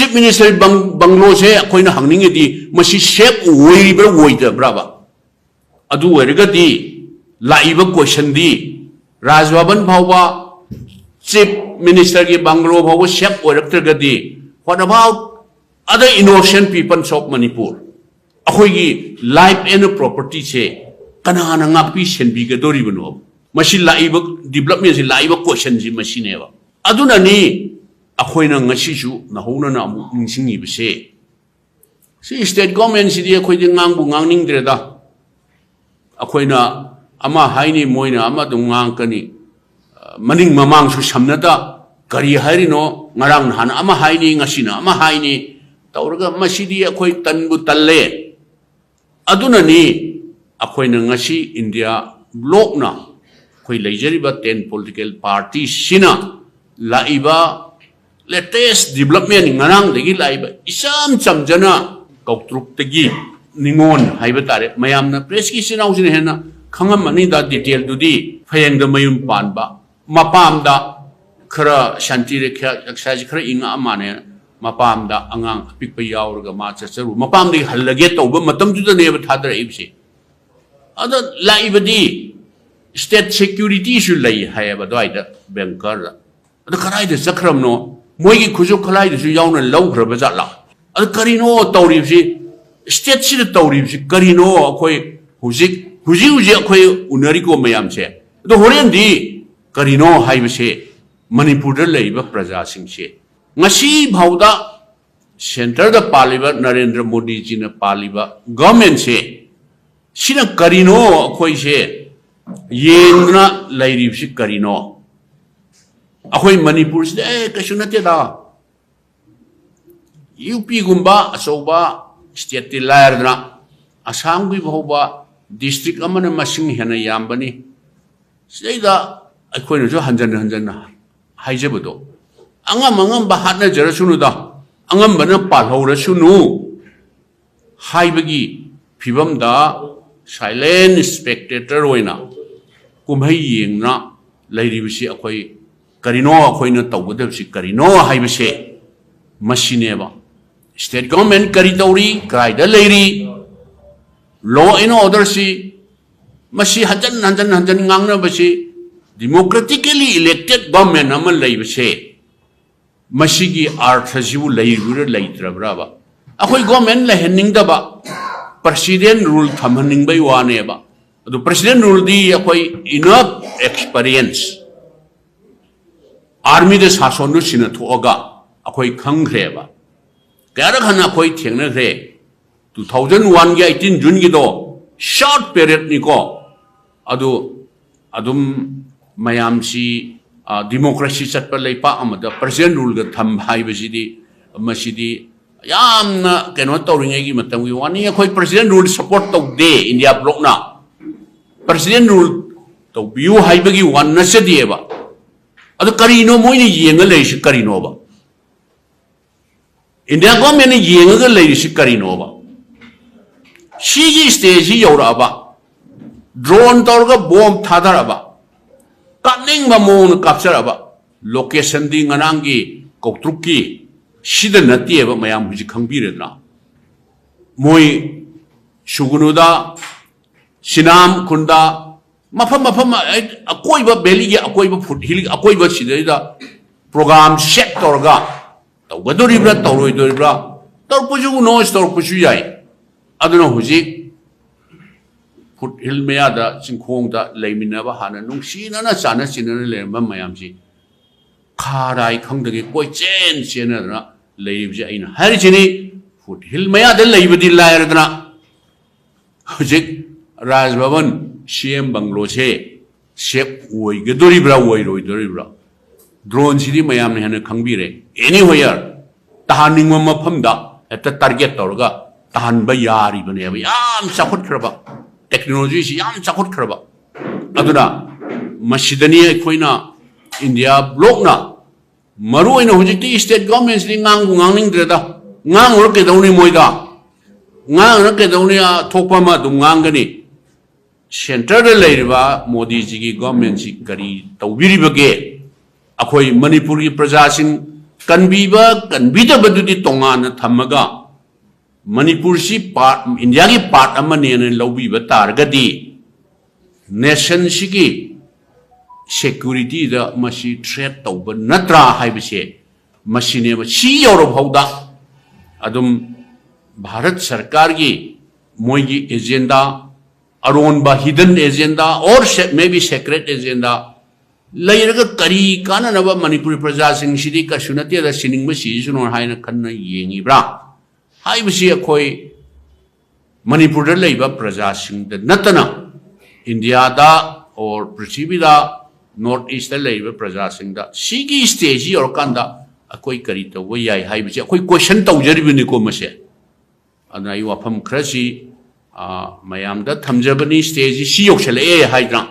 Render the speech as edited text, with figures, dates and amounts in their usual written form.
chief minister bungalow से अखोइना हंगनिंगेदी मसी safe ओइब्रा ओइदब्राबा अदु ओइरगदी लाइबा क्वेश्चन दी राजभवन फावबा चीफ मिनिस्टर की बंगलो फावबा सेफ ओइरक्तरगदी what about other innocent peoples of Manipur अखोइगी लाइफ एंड प्रॉपर्टी से कनाना ngapi senbigadoribano masi laiba development si laiba question si masineba aduna ni akhoina ngasi su nahona na amu ningsingi bese si state government si di akhoi de ngangbu ngangning dreda akhoina ama haini moina ama dung ngang kani maning mamang su samnada kari harino ngarang han ama haini ngasina ama haini tawraga masi di akhoi tanbu talle aduna ni अखोइना ngasi India bloc na khoi leijariba 10 political parties sina laiba latest development ngarang degi laiba isam chamjana kautruk tegi ningon haiba tare mayamna press ki sinau sin hena khangam mani da detail dudi phayeng da mayum panba mapam da khara shanti rekha exercise khara inga amane mapam da angang pikpa yaurga ma chacharu mapam de hallage tawba matam ju da ne ba thadra ibse अदर लाइबदी state security सु लई हायबा दोइदा banker अद खराइद चक्रमनो मोइगी खुजु खलाइद सु याउन लौख्रबा जाला अद करिनो तौरिबसि state सि तौरिबसि करिनो अखोइ हुजि अखोइ उनरिको मयामसे अद होरेंदी करिनो हाइबसे मणिपुर द लईबा प्रजा सिंगसे ngasi भाउदा सेंटर द पालिबा नरेंद्र मोदी जी न पालिबा गवर्नमेंट से सिना करिनो अखोइ से येंगना लाइरिबसि करिनो अखोइ मणिपुर से कछु नते दा यूपी गुम्बा असौबा स्टेट ति लायरना असम गि बहुबा डिस्ट्रिक्ट अमन मसिंग हेना यामबनी सिदा अखोइनो जो हंजन हाइजेबदो angam ba hatna jarasunu da angam bana palhorasunu haibagi phibam da silent spectator oina kumhai yengna lairibisi akhoi karino akhoina tawgadabsi karino haibase masineba state government kari tawri kaida lairi law and order si masi hanjan ngangna basi democratically elected government amal laibase मसीगी आर्थसिबु लैरुर लैत्रब्राबा अखोइ government लहनिंगदबा president rule थमनिंगबै वानेबा अदु president rule दी अखोइ इनफ एक्सपीरियंस आर्मी दे शासन सिन थोगा अखोइ खंग्रेबा कयार खना अखोइ थेंगनग्रे 2001 गे 18 जून गिदो शॉर्ट पीरियड निको अदु अदुम मयामसी democracy Chatap Lepa अमद president rule ग थम हाइबसिदी मसिदी यामना केनो तौरिङै गी मतम गी वानी अखोइ प्रेसिडेंट रूल सपोर्ट तौ दे इंडिया ब्लॉक ना प्रेसिडेंट रूल तौ बियु हाइबगी वन नसदिएबा अद करिनो मोइनि येंग लेसि करिनोबा इंडिया गवर्नमेंट येंग लेसि करिनोबा सीजी स्टेज ही यौराबा ड्रोन तौरगा बॉम्ब थादरबा कानिंग ममोन काप्चरबा लोकेशन दी nganaंगी कोक्ट्रुकी सिद नतिएबा मयाम हुजि खंगबिरेदना मोय सुगुनुदा सिनाम खुंदा मफम अकोइबा बेली गे अकोइबा फुट हिल अकोइबा सिदैदा प्रोग्राम सेट तौरगा तौगदोरिब्रा तौरोइदोरिब्रा तौरपुजु नो तौरपुजु याय अदुनो हुजि फुट हिल मेयादा चिंखोंदा लेमिनाबा हाना नुंसीना चाना चिनना लेरम मयामसी खाराय खंगदगे कोइ चेन चेनना लेइबजे आइना हरिजिनी फुट हिल मेयादा लेइबदि लायरदना हुजिक राजभवन सीएम बंगलो से सेफ ओइगदोरिब्रा ओइरोइदोरिब्रा ड्रोन सिदि मयामने हने खंगबिरे एनीवेयर तहानिंग मफमदा एता टारगेट तौरगा तहानबा यारिबनेबा याम चाखुतखरबा टेक्नोलॉजी से याम चाखुतखरबा अदुना मसिदनी अखोइना इंडिया ब्लॉक ना मरुओइना हुजिकति स्टेट गवर्नमेंट नि ngangu ngangningdreda ngangor kedawni moida ngang kedawni thokpa ma dum ngangani centre लेरिबा मोदी जी की गवर्नमेंट सी करी तौबिरिबगे अखोइ मणिपुर की प्रजा सिंह कन्बीबा कन्बीदबदुदी तोंगाना थमगा मणिपुर से पार्ट इंडिया की पार्ट अमने लौबीबा तारगदी नेशन सिगी सेक्यूरिटी दा मसी थ्रेट तौब नत्रा हाइबसे मसीने सी यौरफौदा अदुम भारत सरकार की मोगी एजेंडा अरोनबा हिडन एजेंडा और मे बी सेक्रेट एजेंडा लेरगा करी काननबा मणिपुर प्रजा सिंह सिदी कसुनते दा सिनिंगबा सिजुनो हाइना खन्ना येंगिब्रा हाइबसे अखोई मणिपुर दा लेबा प्रजा सिंह दा नतना इंडिया दा और पृथ्वी दा नॉर्थ ईस्ट दा लेबा प्रजा सिंह दा सिगी स्टेज और कांदा अखोई करी तौबा याय हाइबसे अखोई क्वेश्चन तौजरिबिनिको मसे अदना ई वाफम खरसी मयाम दा थमजबनी स्टेज सी योक्सले हाइद्रा